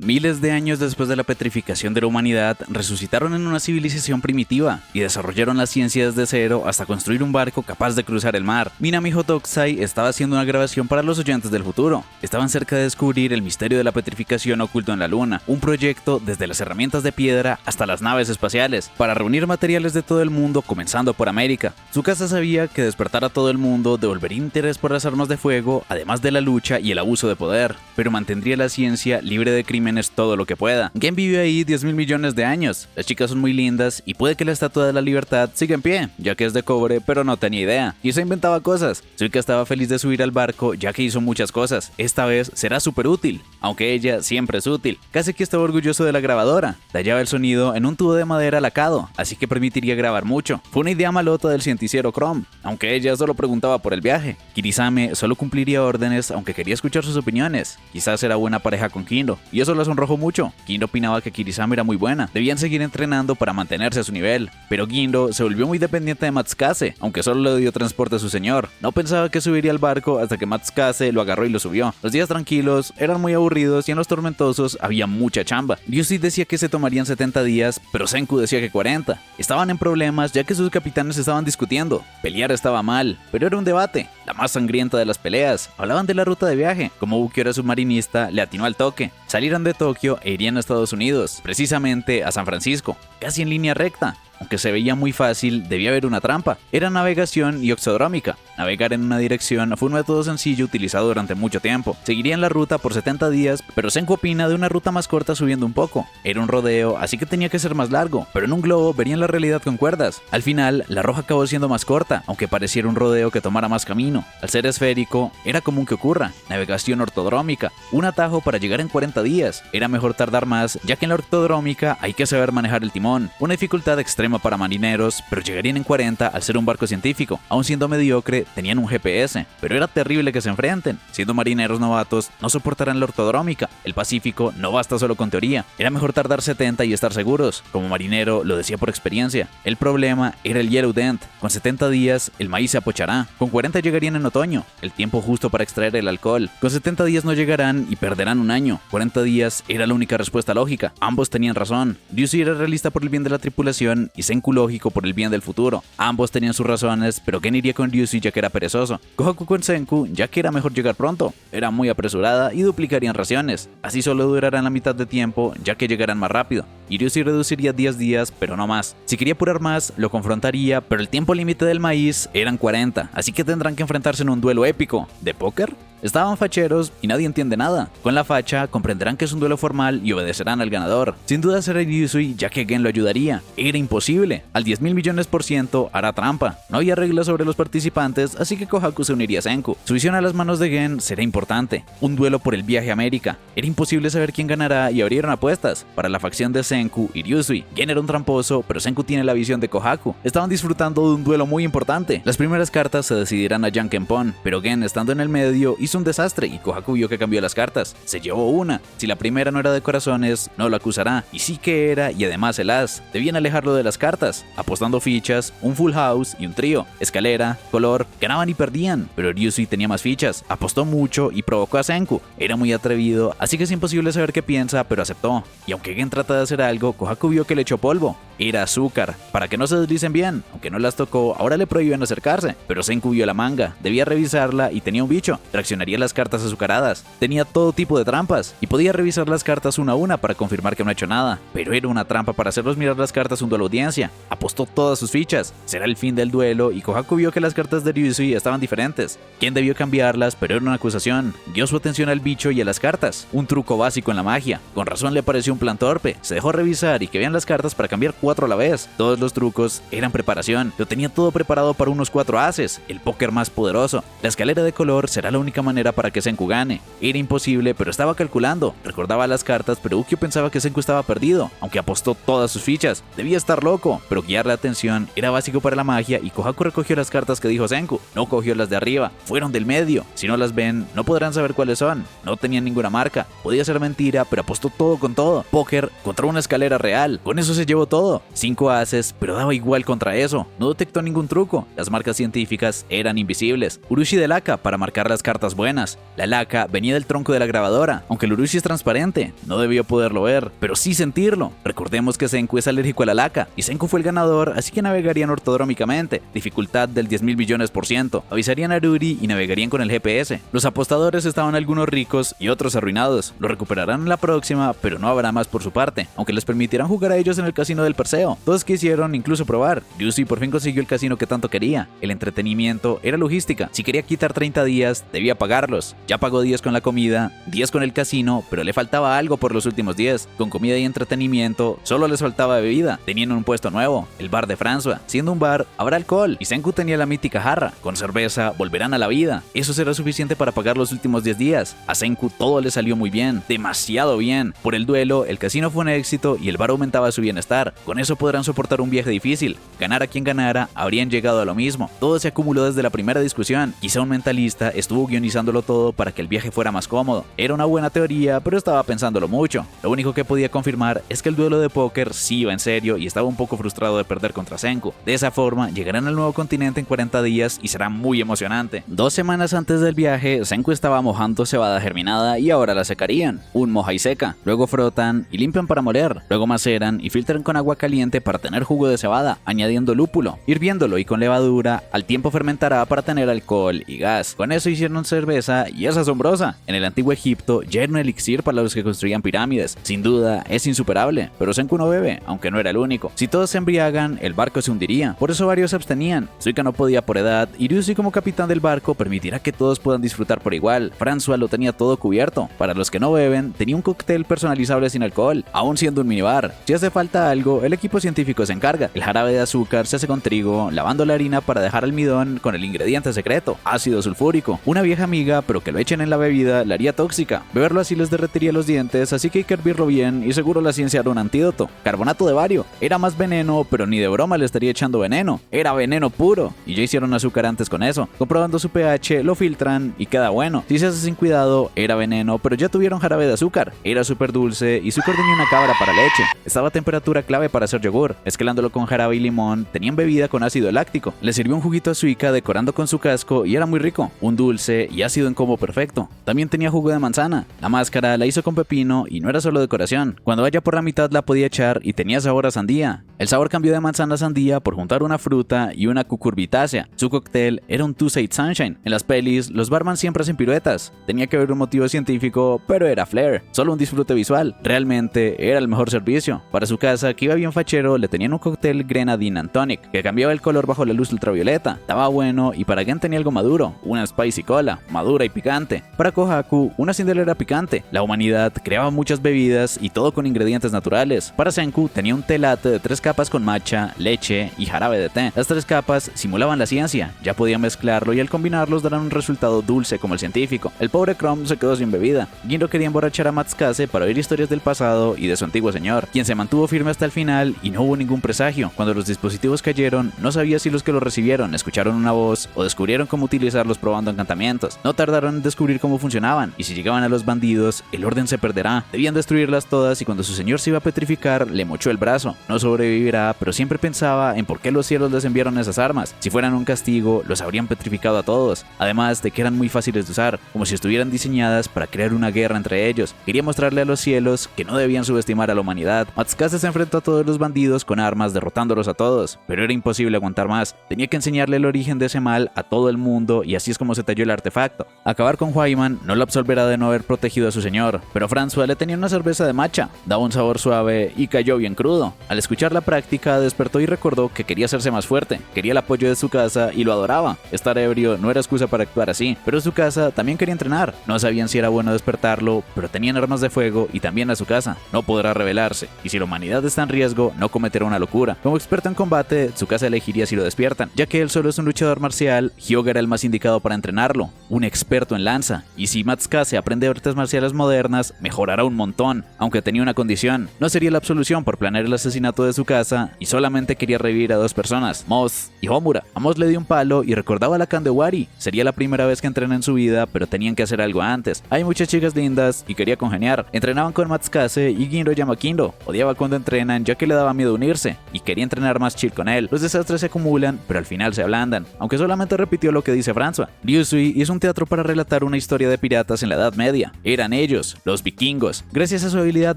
Miles de años después de la petrificación de la humanidad, resucitaron en una civilización primitiva y desarrollaron la ciencia desde cero hasta construir un barco capaz de cruzar el mar. Minami Hotokusai estaba haciendo una grabación para los oyentes del futuro. Estaban cerca de descubrir el misterio de la petrificación oculto en la Luna, un proyecto desde las herramientas de piedra hasta las naves espaciales, para reunir materiales de todo el mundo, comenzando por América. Tsukasa sabía que despertar a todo el mundo devolvería interés por las armas de fuego, además de la lucha y el abuso de poder, pero mantendría la ciencia libre de crímenes todo lo que pueda. Gen vivió ahí 10.000 millones de años. Las chicas son muy lindas y puede que la Estatua de la Libertad siga en pie, ya que es de cobre, pero no tenía idea. Y se inventaba cosas. Suika estaba feliz de subir al barco, ya que hizo muchas cosas. Esta vez será súper útil, aunque ella siempre es útil. Casi que estaba orgulloso de la grabadora. Tallaba el sonido en un tubo de madera lacado, así que permitiría grabar mucho. Fue una idea malota del científico Chrome, aunque ella solo preguntaba por el viaje. Kirisame solo cumpliría órdenes, aunque quería escuchar sus opiniones. Quizás era buena pareja con Kindo, y eso la sonrojó mucho. Gindo opinaba que Kirisame era muy buena, debían seguir entrenando para mantenerse a su nivel, pero Gindo se volvió muy dependiente de Matsukase, aunque solo le dio transporte a su señor. No pensaba que subiría al barco hasta que Matsukase lo agarró y lo subió. Los días tranquilos eran muy aburridos y en los tormentosos había mucha chamba. Ryusui decía que se tomarían 70 días, pero Senku decía que 40. Estaban en problemas ya que sus capitanes estaban discutiendo. Pelear estaba mal, pero era un debate, la más sangrienta de las peleas. Hablaban de la ruta de viaje, como Buki era submarinista, le atinó al toque. Salieron de Tokio e irían a Estados Unidos, precisamente a San Francisco, casi en línea recta. Aunque se veía muy fácil, debía haber una trampa. Era navegación y oxodrómica. Navegar en una dirección fue un método sencillo utilizado durante mucho tiempo. Seguirían la ruta por 70 días, pero Senku opina de una ruta más corta subiendo un poco. Era un rodeo, así que tenía que ser más largo, pero en un globo verían la realidad con cuerdas. Al final, la roja acabó siendo más corta, aunque pareciera un rodeo que tomara más camino. Al ser esférico, era común que ocurra. Navegación ortodrómica, un atajo para llegar en 40 días. Era mejor tardar más, ya que en la ortodrómica hay que saber manejar el timón. Una dificultad extrema para marineros, pero llegarían en 40 al ser un barco científico. Aún siendo mediocre, tenían un GPS, pero era terrible que se enfrenten. Siendo marineros novatos, no soportarán la ortodrómica. El Pacífico no basta solo con teoría. Era mejor tardar 70 y estar seguros. Como marinero, lo decía por experiencia. El problema era el Yellow Dent. Con 70 días, el maíz se apochará. Con 40 llegarían en otoño, el tiempo justo para extraer el alcohol. Con 70 días no llegarán y perderán un año. 40 días era la única respuesta lógica. Ambos tenían razón. Ryusui era realista por el bien de la tripulación y Senku lógico por el bien del futuro. Ambos tenían sus razones, pero Gen iría con Ryusui ya que era perezoso. Kohaku con Senku, ya que era mejor llegar pronto. Era muy apresurada y duplicarían raciones. Así solo durarán la mitad de tiempo, ya que llegarán más rápido. Y Ryusui reduciría 10 días, pero no más. Si quería apurar más, lo confrontaría, pero el tiempo límite del maíz eran 40, así que tendrán que enfrentarse en un duelo épico. ¿De póker? Estaban facheros y nadie entiende nada. Con la facha comprenderán que es un duelo formal y obedecerán al ganador. Sin duda será Ryusui, ya que Gen lo ayudaría. Era imposible. Al 10.000 millones % hará trampa. No había reglas sobre los participantes, así que Kohaku se uniría a Senku. Su visión a las manos de Gen será importante. Un duelo por el viaje a América. Era imposible saber quién ganará y abrieron apuestas para la facción de Senku y Ryusui. Gen era un tramposo, pero Senku tiene la visión de Kohaku. Estaban disfrutando de un duelo muy importante. Las primeras cartas se decidirán a Jankenpon, pero Gen, estando en el medio, hizo un desastre y Kohaku vio que cambió las cartas. Se llevó una. Si la primera no era de corazones, no lo acusará. Y sí que era, y además el as. Debían alejarlo de las cartas, apostando fichas, un full house y un trío. Escalera, color, ganaban y perdían, pero Ryusui tenía más fichas. Apostó mucho y provocó a Senku. Era muy atrevido, así que es imposible saber qué piensa, pero aceptó. Y aunque Gen trata de hacer algo, Kohaku vio que le echó polvo. Era azúcar, para que no se deslicen bien. Aunque no las tocó, ahora le prohíben acercarse. Pero Senku vio la manga, debía revisarla y tenía un bicho. Reaccionaría las cartas azucaradas. Tenía todo tipo de trampas y podía revisar las cartas una a una para confirmar que no ha hecho nada. Pero era una trampa para hacerlos mirar las cartas un duelo audiencia. Apostó todas sus fichas. Será el fin del duelo y Kohaku vio que las cartas de Ryusui estaban diferentes. Gen debió cambiarlas, pero era una acusación. Dio su atención al bicho y a las cartas. Un truco básico en la magia. Con razón le pareció un plan torpe. Se dejó revisar y que vean las cartas para cambiar 4 a la vez. Todos los trucos eran preparación. Lo tenía todo preparado para unos 4 ases. El póker más poderoso. La escalera de color será la única manera para que Senku gane. Era imposible, pero estaba calculando. Recordaba las cartas, pero Ukyo pensaba que Senku estaba perdido, aunque apostó todas sus fichas. Debía estar loco, pero guiar la atención era básico para la magia y Kohaku recogió las cartas que dijo Senku. No cogió las de arriba, fueron del medio. Si no las ven, no podrán saber cuáles son. No tenían ninguna marca. Podía ser mentira, pero apostó todo con todo. Póker contra un una escalera real. Con eso se llevó todo. 5 ases, pero daba igual contra eso. No detectó ningún truco. Las marcas científicas eran invisibles. Urushi de laca para marcar las cartas buenas. La laca venía del tronco de la grabadora. Aunque el Urushi es transparente, no debió poderlo ver, pero sí sentirlo. Recordemos que Senku es alérgico a la laca, y Senku fue el ganador, así que navegarían ortodrómicamente. Dificultad del 10.000 billones%. Avisarían a Ruri y navegarían con el GPS. Los apostadores estaban algunos ricos y otros arruinados. Lo recuperarán en la próxima, pero no habrá más por su parte, aunque les permitirán jugar a ellos en el casino del Perseo. Todos quisieron incluso probar. Yuzi por fin consiguió el casino que tanto quería. El entretenimiento era logística. Si quería quitar 30 días, debía pagarlos. Ya pagó 10 con la comida, 10 con el casino, pero le faltaba algo por los últimos 10. Con comida y entretenimiento, solo les faltaba bebida. Tenían un puesto nuevo, el bar de François. Siendo un bar, habrá alcohol, y Senku tenía la mítica jarra. Con cerveza, volverán a la vida. Eso será suficiente para pagar los últimos 10 días. A Senku todo le salió muy bien, demasiado bien. Por el duelo, el casino fue un éxito y el bar aumentaba su bienestar. Con eso podrán soportar un viaje difícil. Ganar a quien ganara, habrían llegado a lo mismo. Todo se acumuló desde la primera discusión. Quizá un mentalista estuvo guionizándolo todo para que el viaje fuera más cómodo. Era una buena teoría, pero estaba pensándolo mucho. Lo único que podía confirmar es que el duelo de póker sí iba en serio y estaba un poco frustrado de perder contra Senku. De esa forma, llegarán al nuevo continente en 40 días y será muy emocionante. 2 semanas antes del viaje, Senku estaba mojando cebada germinada y ahora la secarían. Un moja y seca. Luego frotan y limpian para moler. Luego maceran y filtran con agua caliente para tener jugo de cebada, añadiendo lúpulo, hirviéndolo y con levadura. Al tiempo fermentará para tener alcohol y gas. Con eso hicieron cerveza y es asombrosa. En el antiguo Egipto ya era un elixir para los que construían pirámides. Sin duda, es insuperable, pero Senku no bebe, aunque no era el único. Si todos se embriagan, el barco se hundiría. Por eso varios se abstenían. Suika no podía por edad, y Ryushi como capitán del barco permitirá que todos puedan disfrutar por igual. François lo tenía todo cubierto. Para los que no beben, tenía un cóctel personalizable sin alcohol, aún siendo un minibar. Si hace falta algo, el equipo científico se encarga. El jarabe de azúcar se hace con trigo, lavando la harina para dejar almidón con el ingrediente secreto, ácido sulfúrico. Una vieja amiga, pero que lo echen en la bebida, la haría tóxica. Beberlo así les derretiría los dientes, así que hay que hervirlo bien y seguro la ciencia hará un antídoto. Carbonato de bario. Era más veneno, pero ni de broma le estaría echando veneno. Era veneno puro. Y ya hicieron azúcar antes con eso. Comprobando su pH, lo filtran y queda bueno. Si se hace sin cuidado, era veneno, pero ya tuvieron jarabe de azúcar. Era súper dulce y Zucker tenía una cabra para leche. Estaba a temperatura clave para hacer yogur. Mezclándolo con jarabe y limón, tenían bebida con ácido láctico. Le sirvió un juguito a Suika decorando con su casco y era muy rico. Un dulce y ácido en combo perfecto. También tenía jugo de manzana. La máscara la hizo con pepino y no era solo decoración. Cuando vaya por la mitad la podía echar y tenía sabor a sandía. El sabor cambió de manzana a sandía por juntar una fruta y una cucurbitácea. Su cóctel era un Two-Side Sunshine. En las pelis, los barman siempre hacen piruetas. Tenía que haber un motivo científico, pero era flair. Solo un disfrute visual. Realmente era el mejor servicio. Para su casa, que iba bien fachero, le tenían un cóctel Grenadine and Tonic, que cambiaba el color bajo la luz ultravioleta. Estaba bueno y para Gen tenía algo maduro, una spicy cola, madura y picante. Para Kohaku, una cindelera picante. La humanidad creaba muchas bebidas y todo con ingredientes naturales. Para Senku, tenía un té latte de 3 capas con matcha, leche y jarabe de té. Las 3 capas simulaban la ciencia. Ya podía mezclarlo y al combinarlos darán un resultado dulce como el científico. El pobre Chrome se quedó sin bebida. Ginro quería emborrachar a Matsukaze para oír historias del pasado y de su antiguo señor, quien se mantuvo firme hasta el final y no hubo ningún presagio. Cuando los dispositivos cayeron, no sabía si los que los recibieron escucharon una voz o descubrieron cómo utilizarlos probando encantamientos. No tardaron en descubrir cómo funcionaban, y si llegaban a los bandidos, el orden se perderá. Debían destruirlas todas y cuando su señor se iba a petrificar, le mochó el brazo. No sobrevivirá, pero siempre pensaba en por qué los cielos les enviaron esas armas. Si fueran un castigo, los habrían petrificado a todos. Además de que eran muy fáciles de usar, como si estuvieran diseñadas para crear una guerra entre ellos. Quería mostrarle a los cielos que no debían subestimar a la humanidad. Matsukaze se enfrentó a todos los bandidos con armas, derrotándolos a todos, pero era imposible aguantar más. Tenía que enseñarle el origen de ese mal a todo el mundo y así es como se talló el artefacto. Acabar con Huayman no lo absolverá de no haber protegido a su señor, pero François le tenía una cerveza de matcha, daba un sabor suave y cayó bien crudo. Al escuchar la práctica despertó y recordó que quería hacerse más fuerte, quería el apoyo de su casa y lo adoraba. Estar ebrio no era excusa para actuar así, pero su casa también quería entrenar. No sabían si era bueno despertarlo, pero tenían armas de fuego y también a su casa. No podrá rebelarse, y si la humanidad está en riesgo, no cometerá una locura. Como experto en combate, su casa elegiría si lo despiertan. Ya que él solo es un luchador marcial, Hyuga era el más indicado para entrenarlo, un experto en lanza. Y si Matsukaze aprende artes marciales modernas, mejorará un montón, aunque tenía una condición. No sería la absolución por planear el asesinato de su casa, y solamente quería revivir a 2 personas, Moz y Homura. A Moz le dio un palo y recordaba la Kandewari. Sería la primera vez que entrena en su vida, pero tenían que hacer algo antes. Hay muchas chicas lindas y quería congeniar. Entrenaban con Matsukaze y Ginro ya Maquindo odiaba cuando entrenan ya que le daba miedo unirse y quería entrenar más chill con él. Los desastres se acumulan, pero al final se ablandan, aunque solamente repitió lo que dice François. Ryusui hizo un teatro para relatar una historia de piratas en la Edad Media. Eran ellos, los vikingos. Gracias a su habilidad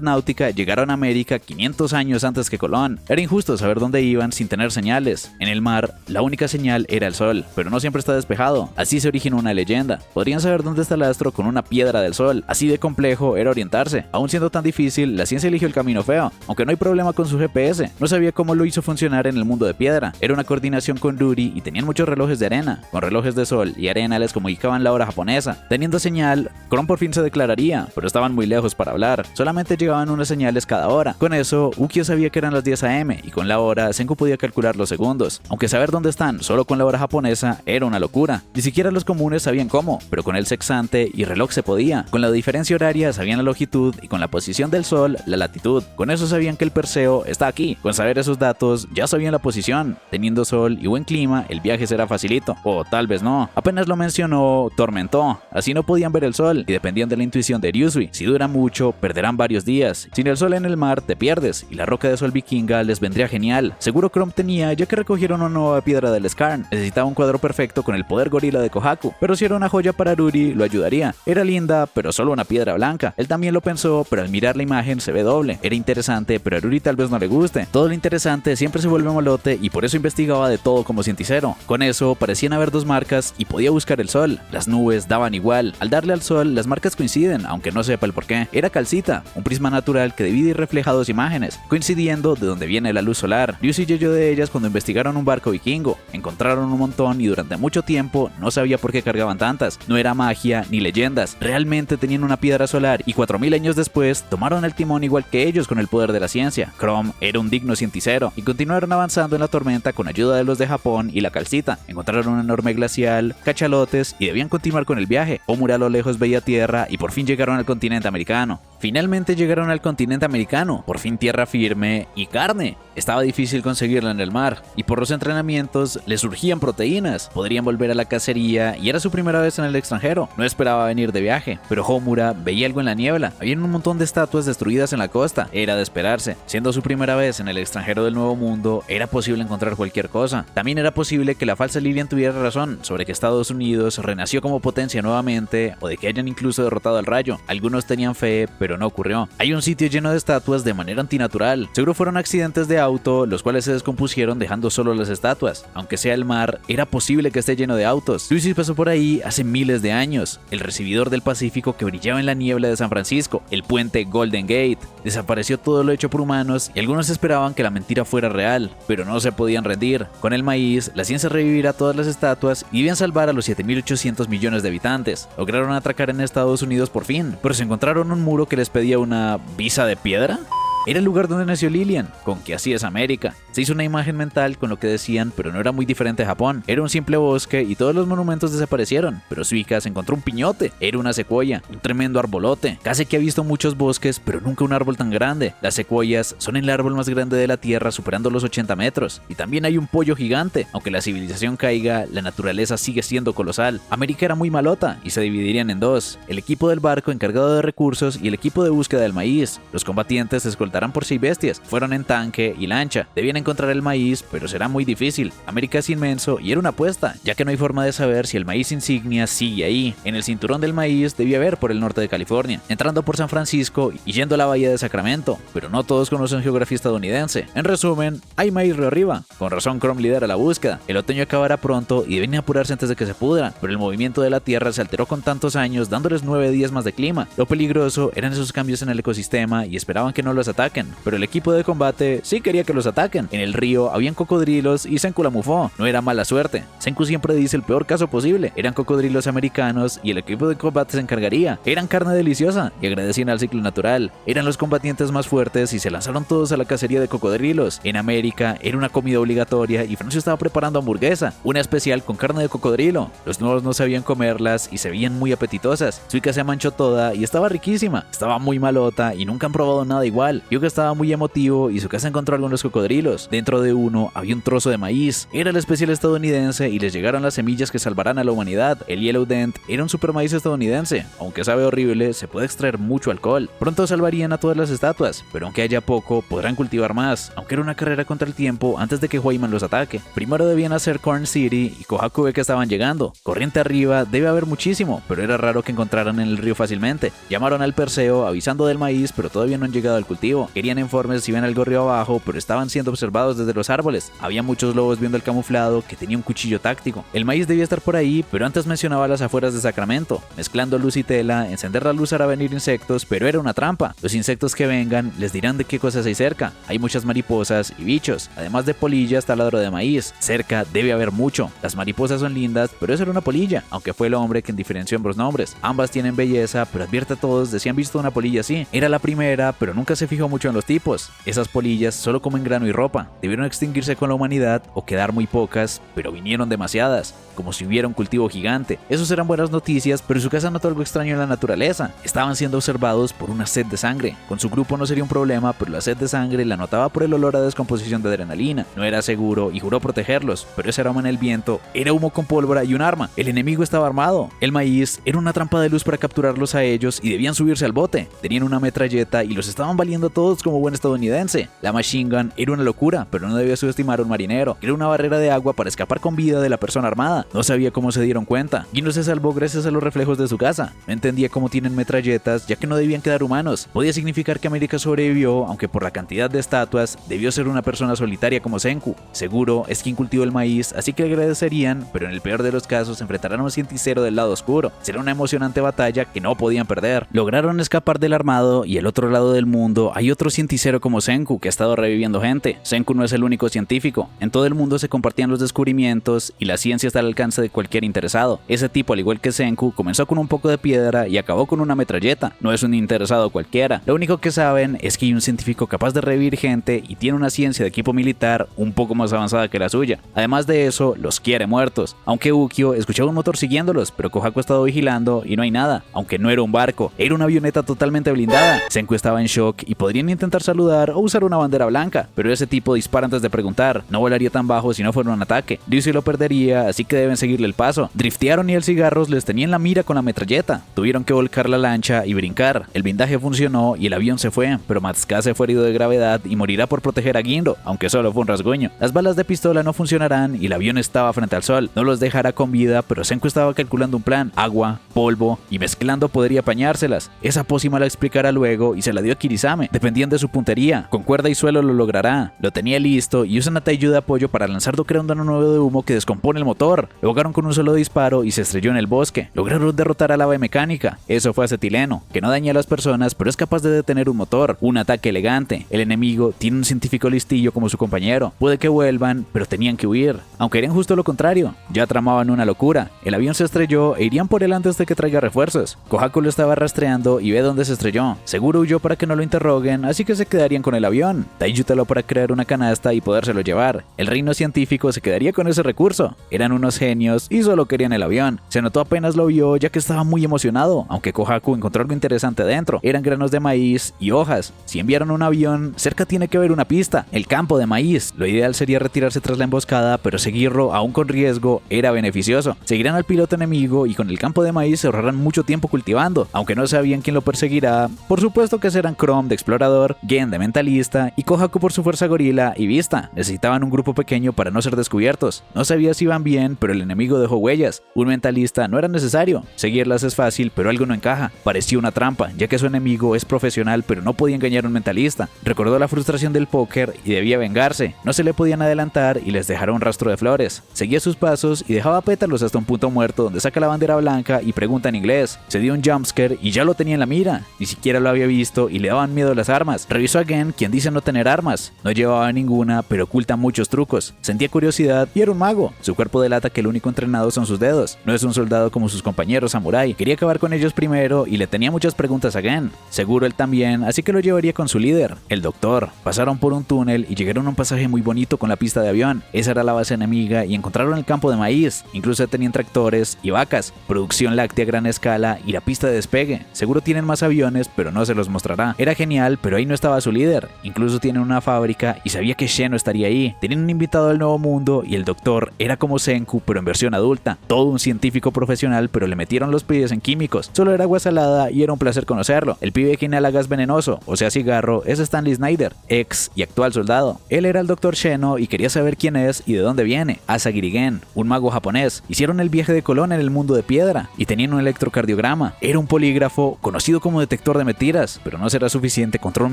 náutica llegaron a América 500 años antes que Colón. Era injusto saber dónde iban sin tener señales. En el mar, la única señal era el sol, pero no siempre está despejado. Así se originó una leyenda. Podrían saber dónde está el astro con una piedra del sol. Así de complejo era orientarse. Aún siendo tan difícil, la ciencia eligió el camino feo, aunque no hay problema con su GPS. No sabía cómo lo hizo funcionar en el mundo de piedra. Era una coordinación con Ruri y tenían muchos relojes de arena. Con relojes de sol y arena les comunicaban la hora japonesa. Teniendo señal, Chrome por fin se declararía, pero estaban muy lejos para hablar. Solamente llegaban unas señales cada hora. Con eso, Ukyo sabía que eran las 10 AM y con la hora, Senku podía calcular los segundos. Aunque saber dónde están solo con la hora japonesa era una locura. Ni siquiera los comunes sabían cómo, pero con el sexante y reloj se podía. Con la diferencia horaria sabían la longitud y con la posición del sol, la latitud. Con eso sabían que el Perseo está aquí. Con saber esos datos, ya sabían la posición. Teniendo sol y buen clima, el viaje será facilito. O tal vez no. Apenas lo mencionó, tormentó. Así no podían ver el sol y dependían de la intuición de Ryusui. Si dura mucho, perderán varios días. Sin el sol en el mar, te pierdes. Y la roca de sol vikinga les vendría genial. Seguro Chrome tenía, ya que recogieron una nueva piedra del Skarn. Necesitaba un cuadro perfecto con el poder gorila de Kohaku. Pero si era una joya para Ruri, lo ayudaría. Era linda, pero solo una piedra blanca. Él también lo pensó, pero al mirar la imagen se ve doble. Era interesante, pero a Ruri tal vez no le guste. Todo lo interesante siempre se vuelve malote y por eso investigaba de todo como cienticero. Con eso parecían haber dos marcas y podía buscar el sol. Las nubes daban igual. Al darle al sol, las marcas coinciden, aunque no sepa el porqué. Era calcita, un prisma natural que divide y refleja dos imágenes, coincidiendo de donde viene la luz solar. Ryusui oyó de ellas cuando investigaron un barco vikingo. Encontraron un montón y durante mucho tiempo no sabía por qué cargaban tantas. No era magia ni leyendas. Realmente tenían una piedra solar y 4000 años después tomaron el timón igual que ellos con el poder de la ciencia. Chrome era un digno cienticero y continuaron avanzando en la tormenta con ayuda de los de Japón y la calcita. Encontraron un enorme glacial, cachalotes y debían continuar con el viaje. Homura a lo lejos veía tierra y por fin llegaron al continente americano. Finalmente llegaron al continente americano, por fin tierra firme y carne. Estaba difícil conseguirla en el mar y por los entrenamientos les surgían proteínas. Podrían volver a la cacería y era su primera vez en el extranjero. No esperaba venir de viaje, pero Homura veía algo en la niebla. Había un montón de estatuas destruidas en la costa. Era de esperarse. Siendo su primera vez en el extranjero del Nuevo Mundo, era posible encontrar cualquier cosa. También era posible que la falsa Lilian tuviera razón sobre que Estados Unidos renació como potencia nuevamente o de que hayan incluso derrotado al Rayo. Algunos tenían fe, pero no ocurrió. Hay un sitio lleno de estatuas de manera antinatural. Seguro fueron accidentes de auto, los cuales se descompusieron dejando solo las estatuas. Aunque sea el mar, era posible que esté lleno de autos. Ryusui pasó por ahí hace miles de años. El recibidor del Pacífico que brillaba en la niebla de San Francisco, el puente Golden Gate. Desapareció todo lo hecho por humanos y algunos esperaban que la mentira fuera real, pero no se podían rendir. Con el maíz, la ciencia revivirá todas las estatuas y debían salvar a los 7.800 millones de habitantes. Lograron atracar en Estados Unidos por fin, pero se encontraron un muro que les pedía una visa de piedra. Era el lugar donde nació Lilian, con que así es América. Se hizo una imagen mental con lo que decían, pero no era muy diferente a Japón. Era un simple bosque y todos los monumentos desaparecieron, pero Suika se encontró un piñote. Era una secuoya, un tremendo arbolote. Casi que ha visto muchos bosques, pero nunca un árbol tan grande. Las secuoyas son el árbol más grande de la Tierra, superando los 80 metros. Y también hay un pollo gigante. Aunque la civilización caiga, la naturaleza sigue siendo colosal. América era muy malota y se dividirían en dos: el equipo del barco encargado de recursos y el equipo de búsqueda del maíz. Los combatientes se escoltaron por 6 bestias, fueron en tanque y lancha. Debían encontrar el maíz, pero será muy difícil. América es inmenso y era una apuesta, ya que no hay forma de saber si el maíz insignia sigue ahí. En el cinturón del maíz debía haber por el norte de California, entrando por San Francisco y yendo a la bahía de Sacramento, pero no todos conocen geografía estadounidense. En resumen, hay maíz río arriba. Con razón Chrome lidera la búsqueda. El otoño acabará pronto y deben apurarse antes de que se pudra, pero el movimiento de la Tierra se alteró con tantos años, dándoles 9 días más de clima. Lo peligroso eran esos cambios en el ecosistema y esperaban que no los ataquen, pero el equipo de combate sí quería que los ataquen. En el río habían cocodrilos y Senku la mufó. No era mala suerte. Senku siempre dice el peor caso posible. Eran cocodrilos americanos y el equipo de combate se encargaría. Eran carne deliciosa y agradecían al ciclo natural. Eran los combatientes más fuertes y se lanzaron todos a la cacería de cocodrilos. En América era una comida obligatoria y Francia estaba preparando hamburguesa, una especial con carne de cocodrilo. Los nuevos no sabían comerlas y se veían muy apetitosas. Suika se manchó toda y estaba riquísima. Estaba muy malota y nunca han probado nada igual. Hyuga estaba muy emotivo y Tsukasa encontró algunos cocodrilos. Dentro de uno había un trozo de maíz. Era el especial estadounidense y les llegaron las semillas que salvarán a la humanidad. El Yellow Dent era un super maíz estadounidense. Aunque sabe horrible, se puede extraer mucho alcohol. Pronto salvarían a todas las estatuas, pero aunque haya poco, podrán cultivar más, aunque era una carrera contra el tiempo antes de que Huayman los ataque. Primero debían hacer Corn City y Kohaku ve que estaban llegando. Corriente arriba debe haber muchísimo, pero era raro que encontraran en el río fácilmente. Llamaron al Perseo avisando del maíz, pero todavía no han llegado al cultivo. Querían informes si ven algo río abajo, pero estaban siendo observados desde los árboles. Había muchos lobos viendo el camuflado que tenía un cuchillo táctico. El maíz debía estar por ahí, pero antes mencionaba las afueras de Sacramento. Mezclando luz y tela, encender la luz hará venir insectos, pero era una trampa. Los insectos que vengan les dirán de qué cosas hay cerca. Hay muchas mariposas y bichos. Además de polillas, taladro de maíz. Cerca debe haber mucho. Las mariposas son lindas, pero eso era una polilla, aunque fue el hombre quien diferenció ambos nombres. Ambas tienen belleza, pero advierte a todos de si han visto una polilla así. Era la primera, pero nunca se fijó mucho en los tipos. Esas polillas solo comen grano y ropa. Debieron extinguirse con la humanidad o quedar muy pocas, pero vinieron demasiadas, como si hubiera un cultivo gigante. Esos eran buenas noticias, pero Tsukasa notó algo extraño en la naturaleza. Estaban siendo observados por una sed de sangre. Con su grupo no sería un problema, pero la sed de sangre la notaba por el olor a descomposición de adrenalina. No era seguro y juró protegerlos, pero ese aroma en el viento era humo con pólvora y un arma. El enemigo estaba armado. El maíz era una trampa de luz para capturarlos a ellos y debían subirse al bote. Tenían una metralleta y los estaban valiendo a todos como buen estadounidense. La machine gun era una locura, pero no debía subestimar a un marinero. Era una barrera de agua para escapar con vida de la persona armada. No sabía cómo se dieron cuenta. Gino se salvó gracias a los reflejos de Tsukasa. No entendía cómo tienen metralletas, ya que no debían quedar humanos. Podía significar que América sobrevivió, aunque por la cantidad de estatuas, debió ser una persona solitaria como Senku. Seguro es quien cultivó el maíz, así que le agradecerían, pero en el peor de los casos enfrentarán a un cienticero del lado oscuro. Será una emocionante batalla que no podían perder. Lograron escapar del armado y al otro lado del mundo hay otro cienticero como Senku que ha estado reviviendo gente. Senku no es el único científico. En todo el mundo se compartían los descubrimientos y la ciencia está al alcance de cualquier interesado. Ese tipo, al igual que Senku, comenzó con un poco de piedra y acabó con una metralleta. No es un interesado cualquiera. Lo único que saben es que hay un científico capaz de revivir gente y tiene una ciencia de equipo militar un poco más avanzada que la suya. Además de eso, los quiere muertos. Aunque Ukyo escuchaba un motor siguiéndolos, pero Kohaku ha estado vigilando y no hay nada. Aunque no era un barco, era una avioneta totalmente blindada. Senku estaba en shock y podrían intentar saludar o usar una bandera blanca, pero ese tipo dispara antes de preguntar. No volaría tan bajo si no fuera un ataque. Ryushi lo perdería, así que deben seguirle el paso. Driftearon y el cigarros les tenía en la mira con la metralleta. Tuvieron que volcar la lancha y brincar. El blindaje funcionó y el avión se fue, pero Matsukaze fue herido de gravedad y morirá por proteger a Ginro, aunque solo fue un rasguño. Las balas de pistola no funcionarán y el avión estaba frente al sol. No los dejará con vida, pero Senku estaba calculando un plan. Agua, polvo y mezclando podría apañárselas. Esa pócima la explicará luego y se la dio a Kirisame. Dependían de su puntería. Con cuerda y suelo lo logrará. Lo tenía listo y usan a Taiju de apoyo para lanzar un nuevo de humo que descompone el motor. Lo ahogaron con un solo disparo y se estrelló en el bosque. Lograron derrotar a la ave mecánica. Eso fue acetileno, que no daña a las personas, pero es capaz de detener un motor. Un ataque elegante. El enemigo tiene un científico listillo como su compañero. Puede que vuelvan, pero tenían que huir. Aunque harían justo lo contrario. Ya tramaban una locura. El avión se estrelló e irían por él antes de que traiga refuerzos. Kohaku lo estaba rastreando y ve dónde se estrelló. Seguro huyó para que no lo interroguen, así que se quedarían con el avión. Taiju taló para crear una canasta y podérselo llevar. El reino científico se quedaría con ese recurso. Eran unos genios y solo querían el avión. Se notó apenas lo vio, ya que estaba muy emocionado, aunque Kohaku encontró algo interesante dentro. Eran granos de maíz y hojas. Si enviaron un avión, cerca tiene que haber una pista. El campo de maíz. Lo ideal sería retirarse tras la emboscada, pero seguirlo, aún con riesgo, era beneficioso. Seguirán al piloto enemigo y con el campo de maíz se ahorrarán mucho tiempo cultivando. Aunque no sabían quién lo perseguirá, por supuesto que serán Chrome de explorador, Gen de mentalista y Kohaku por su fuerza gorila y vista. Necesitaban un grupo pequeño para no ser descubiertos. No sabía si iban bien, pero el enemigo dejó huellas. Un mentalista no era necesario. Seguirlas es fácil, pero algo no encaja. Parecía una trampa, ya que su enemigo es profesional, pero no podía engañar a un mentalista. Recordó la frustración del póker y debía vengarse. No se le podían adelantar y les dejaron un rastro de flores. Seguía sus pasos y dejaba pétalos hasta un punto muerto donde saca la bandera blanca y pregunta en inglés. Se dio un jumpscare y ya lo tenía en la mira. Ni siquiera lo había visto y le daban miedo las armas. Revisó a Gen, quien dice no tener armas. No llevaba ninguna, pero oculta muchos trucos. Sentía curiosidad y era un mago. Su cuerpo delata que el único entrenado son sus dedos. No es un soldado como sus compañeros samurái. Quería acabar con ellos primero y le tenía muchas preguntas a Gen. Seguro él también, así que lo llevaría con su líder, el doctor. Pasaron por un túnel y llegaron a un pasaje muy bonito con la pista de avión. Esa era la base enemiga y encontraron el campo de maíz. Incluso tenían tractores y vacas, producción láctea a gran escala y la pista de despegue. Seguro tienen más aviones, pero no se los mostrará. Era genial mal, pero ahí no estaba su líder. Incluso tienen una fábrica y sabía que Sheno estaría ahí. Tenían un invitado del nuevo mundo y el doctor era como Senku, pero en versión adulta. Todo un científico profesional, pero le metieron los pies en químicos. Solo era agua salada y era un placer conocerlo. El pibe que inhala gas venenoso, o sea cigarro, es Stanley Snyder, ex y actual soldado. Él era el doctor Sheno y quería saber quién es y de dónde viene. Asagiri Gen, un mago japonés. Hicieron el viaje de Colón en el mundo de piedra y tenían un electrocardiograma. Era un polígrafo conocido como detector de mentiras, pero no será suficiente contra un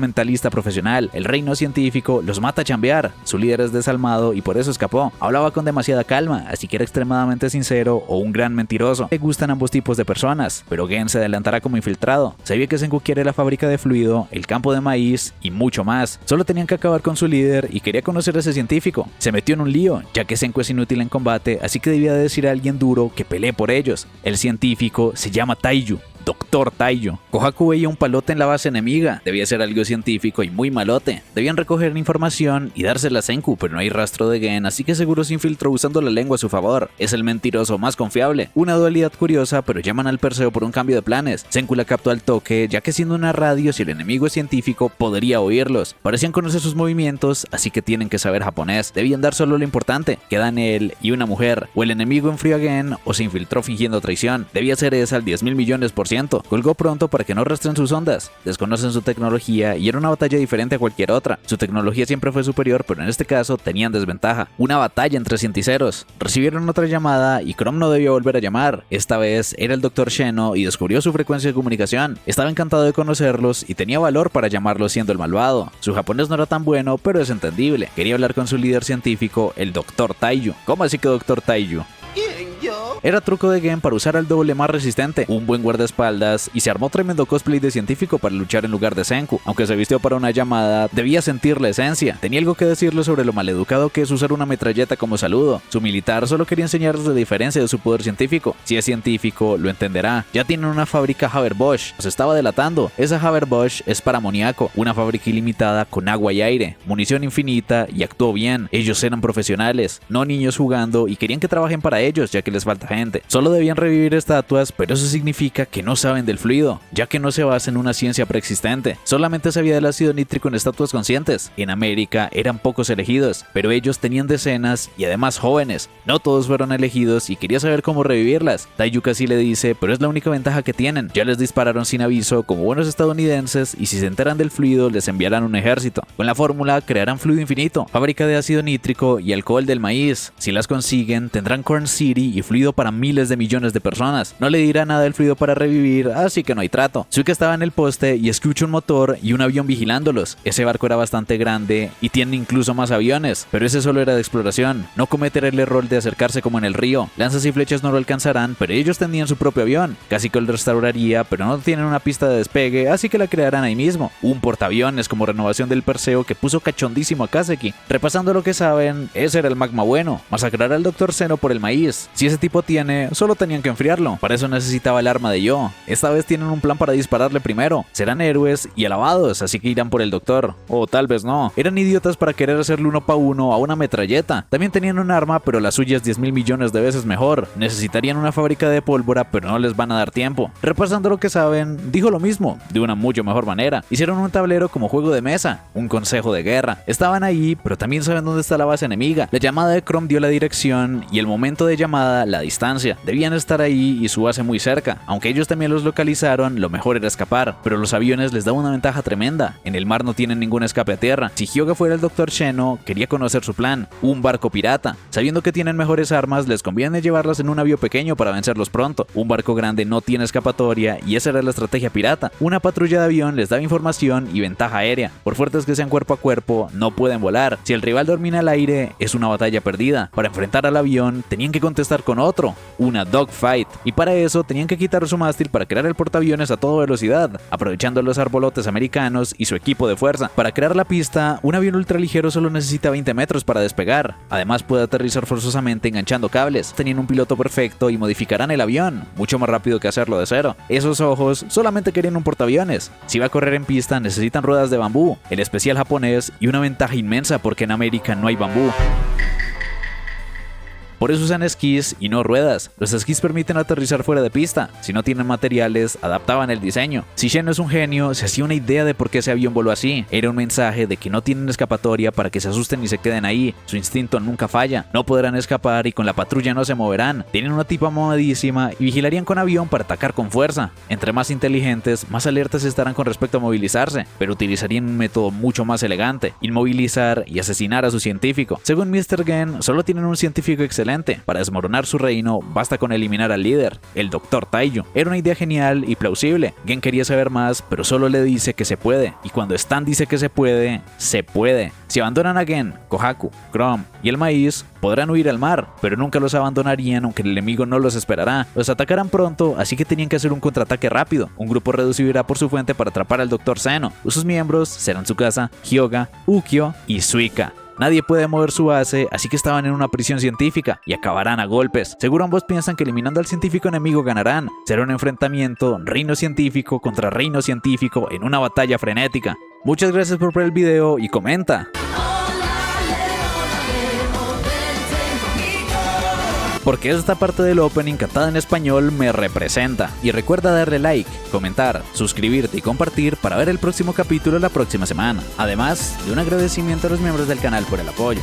mentalista profesional. El reino científico los mata a chambear. Su líder es desalmado y por eso escapó. Hablaba con demasiada calma, así que era extremadamente sincero o un gran mentiroso. Le gustan ambos tipos de personas, pero Gen se adelantará como infiltrado. Sabía que Senku quiere la fábrica de fluido, el campo de maíz y mucho más. Solo tenían que acabar con su líder y quería conocer a ese científico. Se metió en un lío, ya que Senku es inútil en combate, así que debía decir a alguien duro que pelee por ellos. El científico se llama Taiyu. Doctor Taiyu. Kohaku veía un palote en la base enemiga. Debía ser algo científico y muy malote. Debían recoger información y dársela a Senku, pero no hay rastro de Gen, así que seguro se infiltró usando la lengua a su favor. Es el mentiroso más confiable. Una dualidad curiosa, pero llaman al Perseo por un cambio de planes. Senku la captó al toque, ya que siendo una radio, si el enemigo es científico, podría oírlos. Parecían conocer sus movimientos, así que tienen que saber japonés. Debían dar solo lo importante. Quedan él y una mujer. O el enemigo enfrió a Gen, o se infiltró fingiendo traición. Debía ser esa al 10.000 millones %. Colgó pronto para que no rastren sus ondas. Desconocen su tecnología y era una batalla diferente a cualquier otra. Su tecnología siempre fue superior, pero en este caso tenían desventaja. Una batalla entre cienticeros. Recibieron otra llamada y Chrome no debió volver a llamar. Esta vez era el Dr. Sheno y descubrió su frecuencia de comunicación. Estaba encantado de conocerlos y tenía valor para llamarlos siendo el malvado. Su japonés no era tan bueno, pero es entendible. Quería hablar con su líder científico, el Dr. Taiyu. ¿Cómo así que Dr. Taiyu? Era truco de Gen para usar al doble más resistente, un buen guardaespaldas, y se armó tremendo cosplay de científico para luchar en lugar de Senku. Aunque se vistió para una llamada, debía sentir la esencia. Tenía algo que decirle sobre lo maleducado que es usar una metralleta como saludo. Su militar solo quería enseñarles la diferencia de su poder científico. Si es científico, lo entenderá. Ya tienen una fábrica Haber-Bosch. Se estaba delatando. Esa Haber-Bosch es para amoníaco, una fábrica ilimitada con agua y aire, munición infinita, y actuó bien. Ellos eran profesionales, no niños jugando, y querían que trabajen para ellos, ya que les falta gente. Solo debían revivir estatuas, pero eso significa que no saben del fluido, ya que no se basa en una ciencia preexistente. Solamente sabía del ácido nítrico en estatuas conscientes. En América eran pocos elegidos, pero ellos tenían decenas y además jóvenes. No todos fueron elegidos y quería saber cómo revivirlas. Taiyu casi le dice, pero es la única ventaja que tienen. Ya les dispararon sin aviso como buenos estadounidenses y si se enteran del fluido les enviarán un ejército. Con la fórmula crearán fluido infinito, fábrica de ácido nítrico y alcohol del maíz. Si las consiguen, tendrán Corn City y fluido para miles de millones de personas. No le dirá nada del fluido para revivir, así que no hay trato. Suika estaba en el poste y escucha un motor y un avión vigilándolos. Ese barco era bastante grande y tiene incluso más aviones, pero ese solo era de exploración. No cometer el error de acercarse como en el río. Lanzas y flechas no lo alcanzarán, pero ellos tenían su propio avión. Casi que lo restauraría, pero no tienen una pista de despegue, así que la crearán ahí mismo. Un portaaviones como renovación del Perseo que puso cachondísimo a Kaseki. Repasando lo que saben, ese era el magma bueno. Masacrar al Dr. Zeno por el maíz. Si ese tipo tiene, solo tenían que enfriarlo. Para eso necesitaba el arma de Yo. Esta vez tienen un plan para dispararle primero. Serán héroes y alabados, así que irán por el doctor. O tal vez no. Eran idiotas para querer hacerle uno pa' uno a una metralleta. También tenían un arma, pero la suya es 10.000 millones de veces mejor. Necesitarían una fábrica de pólvora, pero no les van a dar tiempo. Repasando lo que saben, dijo lo mismo, de una mucho mejor manera. Hicieron un tablero como juego de mesa, un consejo de guerra. Estaban ahí, pero también saben dónde está la base enemiga. La llamada de Chrome dio la dirección y el momento de llamada la distancia. Debían estar ahí y su base muy cerca. Aunque ellos también los localizaron, lo mejor era escapar, pero los aviones les daban una ventaja tremenda. En el mar no tienen ningún escape a tierra. Si Hyoga fuera el Dr. Sheno, quería conocer su plan, un barco pirata. Sabiendo que tienen mejores armas, les conviene llevarlas en un navío pequeño para vencerlos pronto. Un barco grande no tiene escapatoria y esa era la estrategia pirata. Una patrulla de avión les daba información y ventaja aérea. Por fuertes que sean cuerpo a cuerpo, no pueden volar. Si el rival domina el aire, es una batalla perdida. Para enfrentar al avión, tenían que contestar con otro, una dogfight. Y para eso tenían que quitar su mástil para crear el portaaviones a toda velocidad, aprovechando los arbolotes americanos y su equipo de fuerza. Para crear la pista, un avión ultraligero solo necesita 20 metros para despegar. Además puede aterrizar forzosamente enganchando cables. Tenían un piloto perfecto y modificarán el avión, mucho más rápido que hacerlo de cero. Esos ojos solamente querían un portaaviones. Si va a correr en pista necesitan ruedas de bambú, el especial japonés y una ventaja inmensa porque en América no hay bambú. Por eso usan esquís y no ruedas. Los esquís permiten aterrizar fuera de pista. Si no tienen materiales, adaptaban el diseño. Si Shen no es un genio, se hacía una idea de por qué ese avión voló así. Era un mensaje de que no tienen escapatoria para que se asusten y se queden ahí. Su instinto nunca falla. No podrán escapar y con la patrulla no se moverán. Tienen una tipa mamadísima y vigilarían con avión para atacar con fuerza. Entre más inteligentes, más alertas estarán con respecto a movilizarse, pero utilizarían un método mucho más elegante: inmovilizar y asesinar a su científico. Según Mr. Gen, solo tienen un científico excelente. Para desmoronar su reino, basta con eliminar al líder, el Dr. Taiyo. Era una idea genial y plausible. Gen quería saber más, pero solo le dice que se puede. Y cuando Stan dice que se puede, se puede. Si abandonan a Gen, Kohaku, Chrome y el maíz, podrán huir al mar, pero nunca los abandonarían aunque el enemigo no los esperará. Los atacarán pronto, así que tenían que hacer un contraataque rápido. Un grupo reducirá por su fuente para atrapar al Dr. Zeno. Sus miembros serán Tsukasa, Hyoga, Ukyo y Suika. Nadie puede mover su base, así que estaban en una prisión científica y acabarán a golpes. Seguro ambos piensan que eliminando al científico enemigo ganarán. Será un enfrentamiento reino científico contra reino científico en una batalla frenética. Muchas gracias por ver el video y comenta. Porque esta parte del opening cantada en español me representa. Y recuerda darle like, comentar, suscribirte y compartir para ver el próximo capítulo la próxima semana. Además de un agradecimiento a los miembros del canal por el apoyo.